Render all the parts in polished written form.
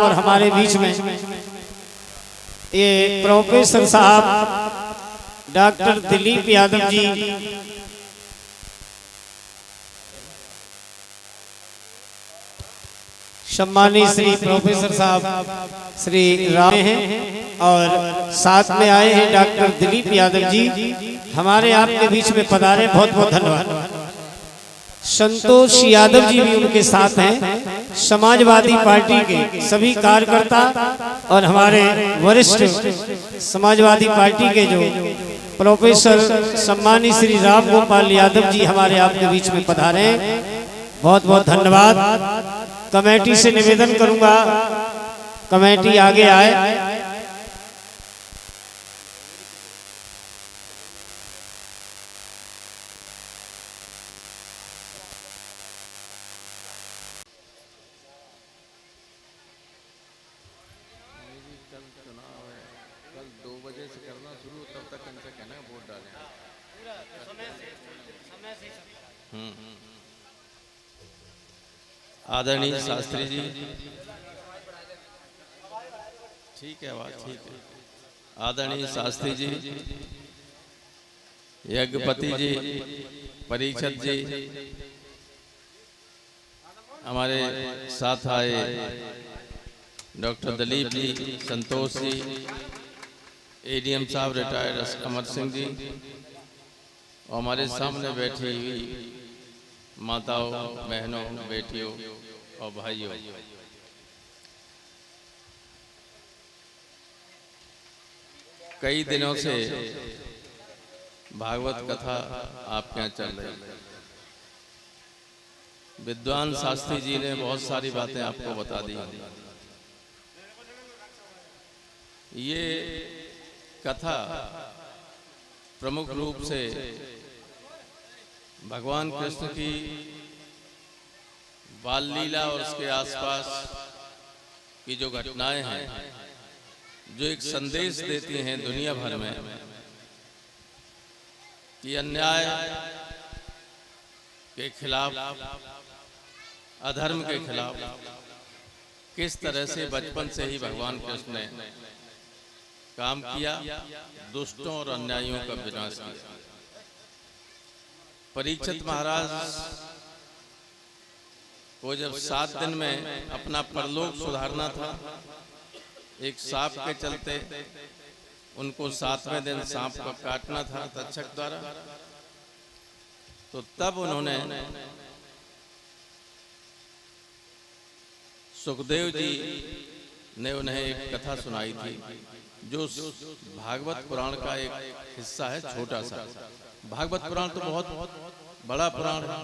और हमारे बीच में ये प्रोफेसर साहब डॉक्टर दिलीप यादव जी, सम्मानित श्री प्रोफेसर साहब श्री राम हैं और साथ में आए हैं डॉक्टर दिलीप यादव जी, हमारे आपके बीच में पधारे, बहुत बहुत धन्यवाद। संतोष यादव जी भी उनके साथ हैं, समाजवादी पार्टी के सभी कार्यकर्ता और हमारे वरिष्ठ समाजवादी पार्टी के जो प्रोफेसर सम्मानित श्री राम गोपाल यादव जी हमारे आपके बीच में पधारे, बहुत बहुत धन्यवाद। कमेटी से निवेदन करूंगा, कमेटी आगे आए। कल 2 बजे से करना शुरू, तब तक इनसे कहना है वोट डालें। आदरणीय शास्त्री जी, ठीक है, आवाज ठीक है। आदरणीय शास्त्री जी, यज्ञपति जी, परीक्षित जी, हमारे साथ आए डॉक्टर दिलीप जी, संतोष जी, एडीएम साहब रिटायर्ड अमर सिंह जी, और हमारे सामने बैठी हुई माताओं, बहनों, बेटियों और भाइयों, कई दिनों से भागवत कथा आपके यहाँ चल रही है। विद्वान शास्त्री जी ने बहुत सारी बातें आपको बता दी। ये कथा प्रमुख रूप से भगवान कृष्ण की बाल लीला और उसके आसपास की जो घटनाएं हैं, जो एक संदेश देती हैं दुनिया भर में कि अन्याय के खिलाफ, अधर्म के खिलाफ किस तरह से बचपन से ही भगवान कृष्ण ने काम किया, दुष्टों और अन्यायियों का विनाश किया। परीक्षित महाराज को जब 7 दिन में अपना परलोक सुधारना था, एक सांप के चलते उनको 7वें दिन सांप को काटना था तक्षक द्वारा, तो तब उन्होंने सुखदेव जी ने उन्हें एक कथा सुनाई थी, जो भागवत पुराण का एक हिस्सा है, छोटा सा। भागवत पुराण तो बहुत बड़ा पुराण है,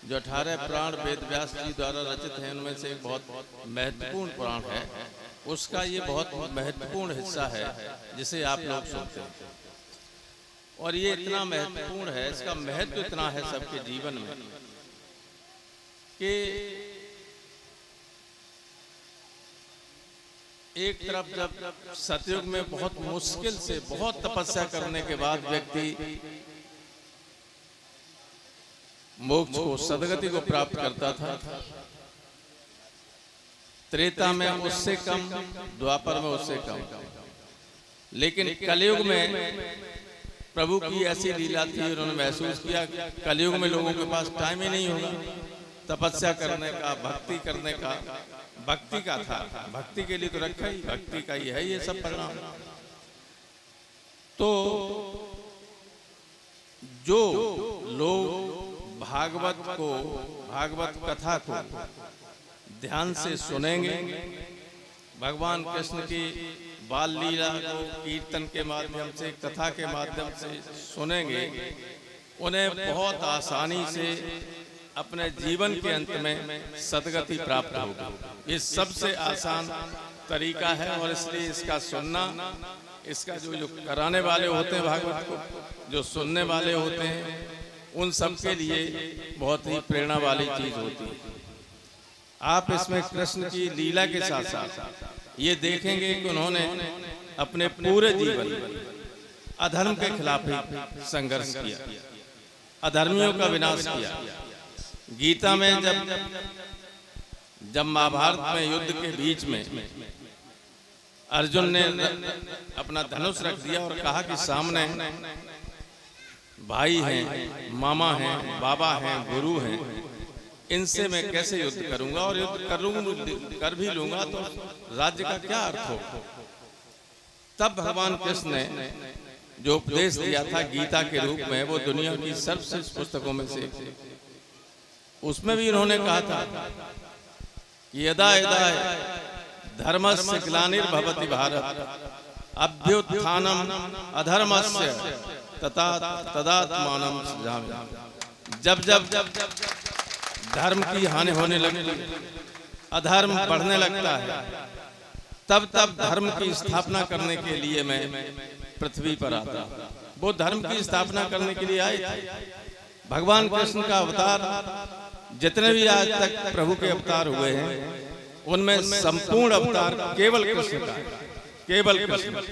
जो 18 पुराण वेद व्यास जी द्वारा रचित हैं, उनमें से एक बहुत महत्वपूर्ण पुराण है। उसका ये बहुत महत्वपूर्ण हिस्सा है जिसे आप लोग सुनते हैं, और ये इतना महत्वपूर्ण है, इसका महत्व इतना है सबके जीवन में कि एक तरफ जब सतयुग में बहुत मुश्किल से, बहुत तपस्या करने के बाद व्यक्ति मोक्ष को, सदगति को प्राप्त करता था, त्रेता में उससे कम, द्वापर में उससे कम, लेकिन कलयुग में प्रभु की ऐसी लीला थी, उन्होंने महसूस किया कलयुग में लोगों के पास टाइम ही नहीं होगा तपस्या करने का, भक्ति करने का। भक्ति का था, भक्ति के लिए तो रखा ही, भक्ति का ही है ये सब परिणाम। तो जो लोग भागवत को, भागवत कथा को ध्यान से सुनेंगे, भगवान कृष्ण की बाल लीला को कीर्तन के माध्यम से, कथा के माध्यम से सुनेंगे, उन्हें बहुत आसानी से अपने जीवन के अंत में सदगति प्राप्त होगी। ये सबसे आसान तरीका है, और इसलिए इसका सुनना, इसका जो कराने वाले होते हैं भागवत को, जो सुनने वाले होते हैं, उन सब के लिए बहुत ही प्रेरणा वाली चीज होती है। आप इसमें कृष्ण की लीला के साथ साथ ये देखेंगे कि उन्होंने अपने पूरे जीवन अधर्म के खिलाफ ही संघर्ष किया, अधर्मियों का विनाश किया। गीता में जब जब महाभारत में युद्ध के बीच में अर्जुन ने अपना धनुष रख दिया और कहा कि सामने भाई हैं, मामा हैं, बाबा हैं, गुरु हैं, इनसे मैं कैसे युद्ध करूंगा, और युद्ध कर भी लूंगा तो राज्य का क्या अर्थ हो। तब भगवान कृष्ण ने जो उपदेश दिया था गीता के रूप में, वो दुनिया की सर्वश्रेष्ठ पुस्तकों में से, उसमें भी उन्होंने कहा था कि यदा यदा धर्मस्य ग्लानिर्भवति भारत अभ्युत्थानम अधर्मस्य तथा तदात्मानं सृजामि। जब जब धर्म की हानि होने लगती, अधर्म बढ़ने लगता है, तब तब धर्म की स्थापना करने के लिए मैं पृथ्वी पर आता। वो धर्म की स्थापना करने के लिए आए थे। भगवान कृष्ण का अवतार जितने भी आज तक प्रभु के अवतार हुए हैं, उनमें संपूर्ण अवतार केवल कृष्ण का है, केवल कृष्ण।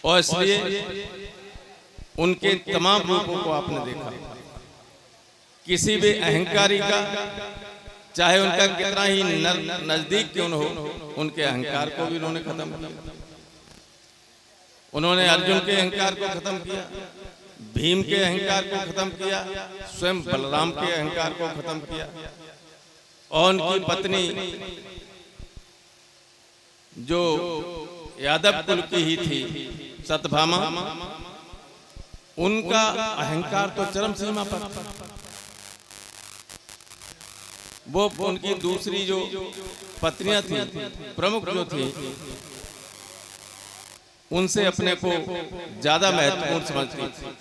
और इसलिए उनके तमाम रूपों को आपने देखा। किसी भी अहंकारी का, चाहे उनका कितना ही नजदीक क्यों न हो, उनके अहंकार को भी उन्होंने खत्म किया। उन्होंने अर्जुन के अहंकार को खत्म किया, भीम के अहंकार को खत्म किया, स्वयं बलराम के अहंकार को खत्म किया, और उनकी पत्नी जो यादव कुल की ही थी सत्यभामा, उनका अहंकार तो चरम सीमा पर। वो उनकी दूसरी जो पत्नियां थी, प्रमुख जो थी, उनसे अपने को ज्यादा महत्वपूर्ण समझती थी।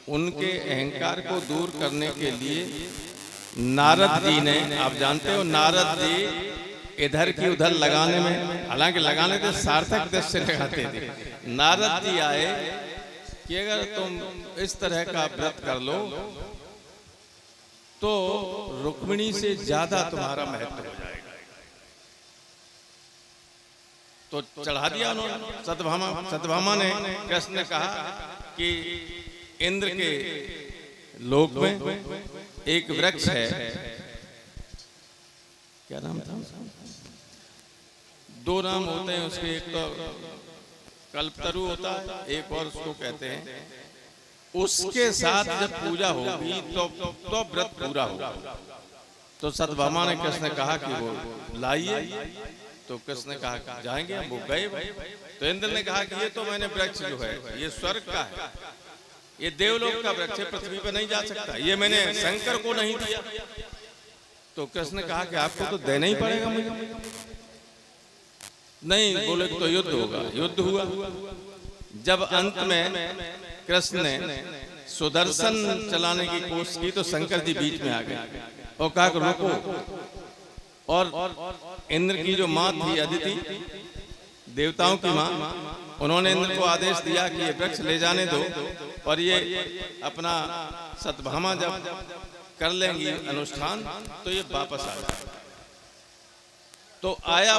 उनके अहंकार को दूर करने के लिए नारद जी ने, आप जानते हो नारद जी इधर की उधर लगाने में, हालांकि लगाने तो सार्थक दृष्टि से लगाते थे, नारद जी आए कि अगर तुम इस तरह का व्रत कर लो तो रुक्मिणी से ज्यादा तुम्हारा महत्व हो जाएगा। तो चढ़ा दिया उन्होंने। सत्यभामा ने, कृष्ण ने कहा कि इंद्र के लोक में एक वृक्ष है, क्या नाम था, दो नाम होते हैं उसके, एक तो कल्पतरु होता है, एक और उसको कहते हैं, उसके साथ जब पूजा होगी तो व्रत पूरा होगा। तो सत्यभामा ने कृष्ण ने कहा कि वो लाइए, तो कृष्ण ने कहा जाएंगे, वो गए। तो इंद्र ने कहा कि ये तो मैंने वृक्ष जो है ये स्वर्ग का है, ये देवलोक का वृक्ष है, पृथ्वी पर नहीं जा सकता, ये मैंने शंकर को नहीं दिया। तो कृष्ण ने कहा कि आपको तो देना ही पड़ेगा मुझे। नहीं बोले तो युद्ध होगा। युद्ध हुआ। जब अंत में कृष्ण ने सुदर्शन चलाने की कोशिश की तो शंकर जी बीच में आ गए और कहा कि रुको। और इंद्र की जो माँ थी अदिति, देवताओं की माँ, उन्होंने इंद्र को आदेश दिया कि ये वृक्ष ले जाने दो और ये अपना सत्यभामा जब कर लेंगी अनुष्ठान तो ये वापस आ जाए। तो आया,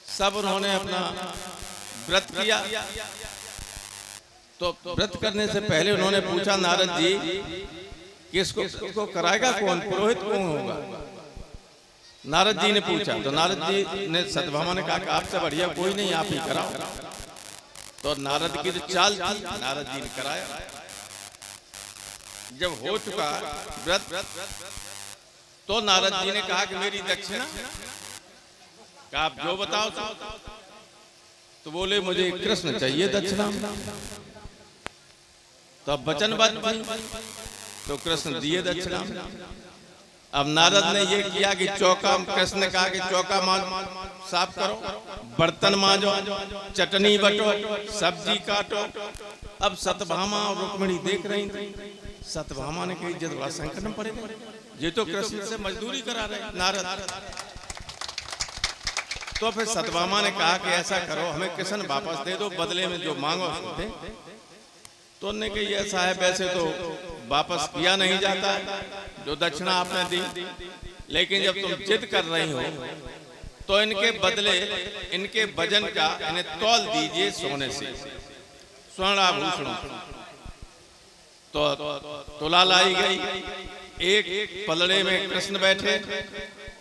सब उन्होंने अपना व्रत किया। तो व्रत करने से पहले उन्होंने पूछा नारद जी कि इसको कराएगा कौन, पुरोहित कौन होगा। नारद जी ने पूछा तो नारद जी ने, सत्यभामा ने कहा कि आपसे बढ़िया कोई नहीं, आप ही कराओ। तो नारद की जो चाल थी, नारद जी ने कराया। जब हो चुका व्रत तो नारद जी ने कहा कि मेरी दक्षिणा, आप जो बताओ। तो बोले मुझे कृष्ण चाहिए दक्षिणा। तो अब वचनबद्ध थी तो कृष्ण दिए दक्षिणा। अब नारद ने ये किया कि चौका, कृष्ण ने कहा कि चौका साफ करो, बर्तन मांजो, चटनी बटो, सब्जी काटो। अब सत्यभामा और रुक्मिणी देख रही थी। सत्यभामा ने कही जब संकट में पड़े, ये तो कृष्ण से मजदूरी करा रहे नारद। तो फिर सत्यभामा ने कहा कि ऐसा करो, हमें कृष्ण वापस दे दो, बदले में जो मांगो दे। तो उन्होंने कही ऐसा है, वैसे तो वापस किया नहीं जाता जो दक्षिणा आपने दी, लेकिन जब तुम जिद कर रही हो तो इनके बदले इनके वजन का इन्हें तौल दीजिए सोने से, स्वर्ण आभूषण। तो तुला लाई गई, एक पलड़े में कृष्ण बैठे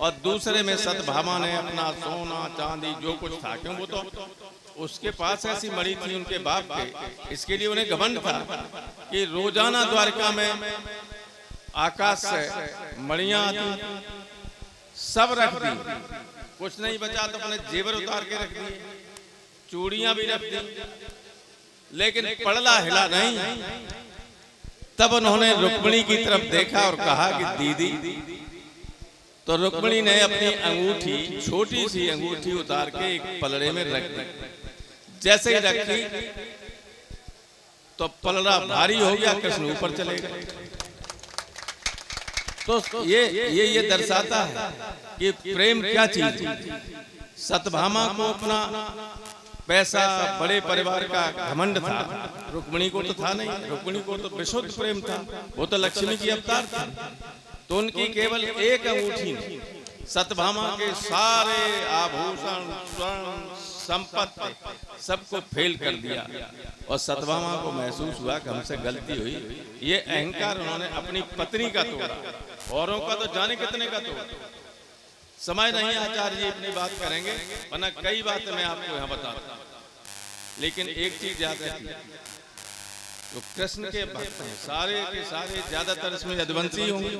और दूसरे में सतभामा ने अपना सोना चांदी जो कुछ था, क्यों वो तो उसके पास ऐसी मणि थी उनके बाप के, इसके लिए उन्हें घमंड था कि रोजाना द्वारका में आकाश से मणियां आती, सब रख दी, कुछ नहीं बचा तो अपने जेवर उतार के रख दिए, चूड़ियां भी रख दी, लेकिन पड़ला हिला नहीं। तब उन्होंने रुक्मिणी की तरफ देखा और कहा कि दीदी, तो रुक्मिणी ने अपनी अंगूठी, छोटी सी अंगूठी उतार के एक पलड़े में रख दी। जैसे ही रखी तो पलड़ा भारी हो गया, कृष्ण ऊपर चले गए। तो ये दर्शाता है कि प्रेम क्या चीज है। सतभामा को अपना पैसा, बड़े परिवार का घमंड था, रुक्मिणी को तो था नहीं। रुक्मिणी को तो विशुद्ध प्रेम था, वो तो लक्ष्मी की अवतार था। तो उनकी केवल एक अंगूठी ने सतभामा के सारे आभूषण, स्वर्ण, संपत्ति सबको फेल कर दिया। और सतभामा को महसूस हुआ कि हमसे गलती हुई। ये अहंकार उन्होंने अपनी पत्नी का तोड़ा, औरों का तो जाने कितने का तोड़ा। समय नहीं आचार्य जी अपनी बात करेंगे, वरना कई बातें मैं आपको यहाँ बताता हूँ। लेकिन एक चीज याद रखिए, तो कृष्ण के भक्त हैं सारे के सारे, ज्यादातर इसमें यदुवंशी होंगे,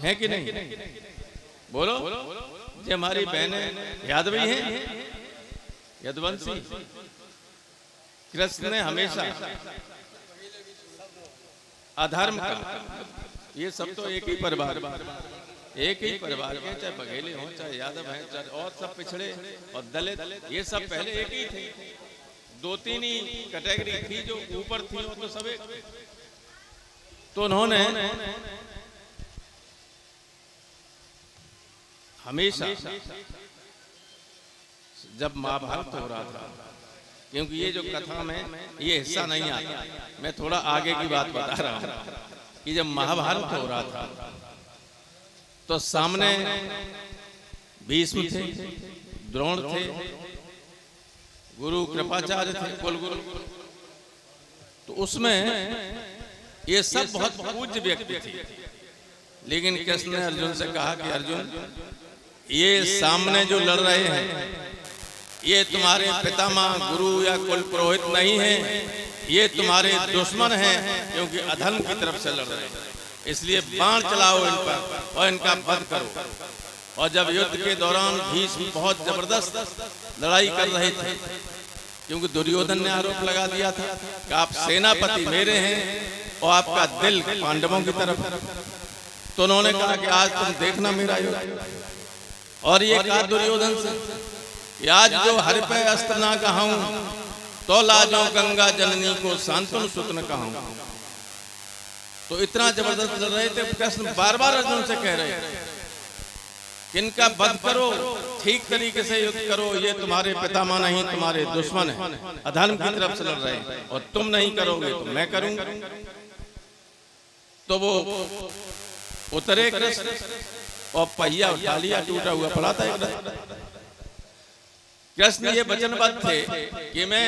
हैं कि नहीं? बोलो, ये हमारी बहनें यादवी हैं, यदुवंशी। कृष्ण ने हमेशा अधर्म का, ये सब तो एक ही परिवार, एक ही परिवार के, चाहे बघेले हों, चाहे यादव हैं, चाहे और सब पिछड़े और दलित, ये सब पहले एक ही थे। दो तीन ही कैटेगरी थी जो ऊपर थी, वो तो सब एक। तो उन्होंने हमेशा, जब महाभारत हो रहा था, क्योंकि ये जो कथा में ये हिस्सा नहीं आता, मैं थोड़ा आगे की बात बता रहा हूं कि जब महाभारत हो रहा था तो सामने भीष्म थे, द्रोण थे, गुरु कृपाचार्य थे, कुलगुरु। तो उसमें ये सब बहुत पूज्य व्यक्ति थे। लेकिन कृष्ण ने अर्जुन से कहा कि अर्जुन, ये सामने जो लड़ रहे हैं ये तुम्हारे पितामह, गुरु या कुल पुरोहित नहीं है, ये तुम्हारे दुश्मन हैं, क्योंकि अधर्म की तरफ से लड़ रहे हैं। इसलिए बाण चलाओ इन पर और इनका वध करो। और जब युद्ध के दौरान भीष्म बहुत जबरदस्त लड़ाई कर रहे थे, क्योंकि दुर्योधन ने आरोप लगा दिया था कि आप सेनापति मेरे हैं और आपका दिल पांडवों की तरफ। तो उन्होंने कहा कि आज तुम देखना मेरा युद्ध। और ये कहा दुर्योधन से कि आज जो हर पे अस्त्र ना कहूं, तो लाजो गंगा जननी को सांतन सुत न कहूं। तो इतना जबरदस्त लड़ रहे थे। कृष्ण बार बार अर्जुन से कह रहे थे कि इनका वध करो, ठीक तरीके से युद्ध करो, ये तुम्हारे पितामह नहीं, तुम्हारे दुश्मन है, अधर्म की तरफ से लड़ रहे हैं, और तुम नहीं करोगे तो मैं करूंगा। तो वो उतरे कृष्ण और पहिया उठा लिया, टूटा हुआ पड़ा था एक रथ। कृष्ण ये वचनबद्ध थे कि मैं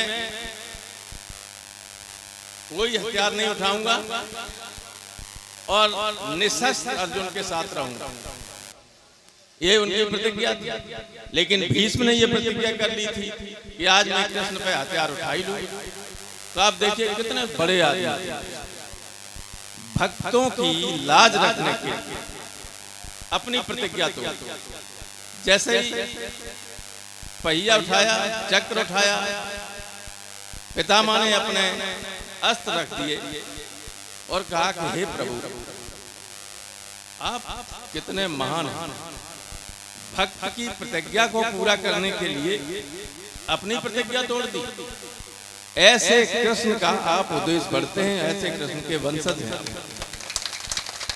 कोई हथियार नहीं उठाऊंगा और निशस्त्र अर्जुन के साथ रहूंगा, ये उनकी प्रतिज्ञा थी। लेकिन भीष्म ने ये प्रतिज्ञा कर ली थी कि आज मैं कृष्ण पे हथियार उठा ही लूंगा। तो आप देखिए कितने बड़े आदमी, भक्तों की लाज रखने के अपनी प्रतिज्ञा तोड़। जैसे ही पहिया उठाया, चक्र उठाया, पितामह ने अपने अस्त्र रख दिए और कहा कि हे प्रभु, आप कितने महान हैं। भक्त की प्रतिज्ञा को पूरा करने के लिए अपनी प्रतिज्ञा तोड़ दी। ऐसे कृष्ण का आप उद्देश्य बढ़ते हैं, ऐसे कृष्ण के वंशज हैं।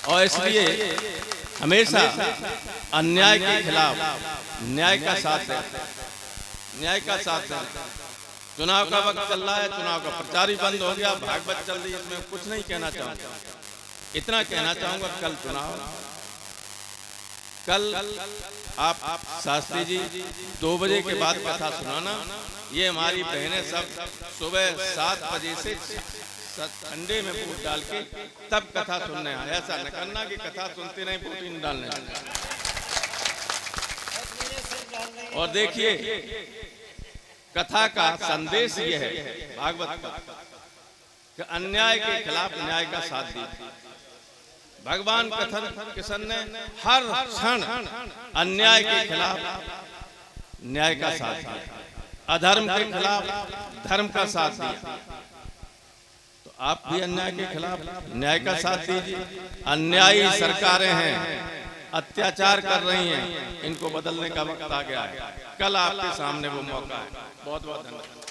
और इसलिए हमेशा अन्याय के खिलाफ न्याय का साथ है, न्याय का साथ है। चुनाव का वक्त चल रहा है, चुनाव का प्रचार ही बंद हो गया, भागवत चल रही है, इसमें कुछ नहीं कहना चाहूंगा। इतना कहना चाहूंगा, कल चुनाव, कल आप शास्त्री जी 2 बजे के बाद कथा सुनाना। ये हमारी बहनें सब सुबह 7 बजे से अंडे में वोट डाल के तब कथा सुनने आए। ऐसा न करना कि कथा सुनते नहीं वोट ही नहीं डालने। और देखिए कथा का संदेश ये है भागवत का कि अन्याय के खिलाफ न्याय का साथ दीजिए। भगवान कृष्ण ने हर क्षण अन्याय के खिलाफ न्याय का साथ दिया, अधर्म के खिलाफ धर्म का साथ दिया। तो आप भी अन्याय के खिलाफ न्याय का साथ दीजिए। अन्यायी सरकारें हैं, अत्याचार कर रही हैं, इनको बदलने का वक्त आ गया है। कल आपके सामने वो मौका है। बहुत बहुत धन्यवाद।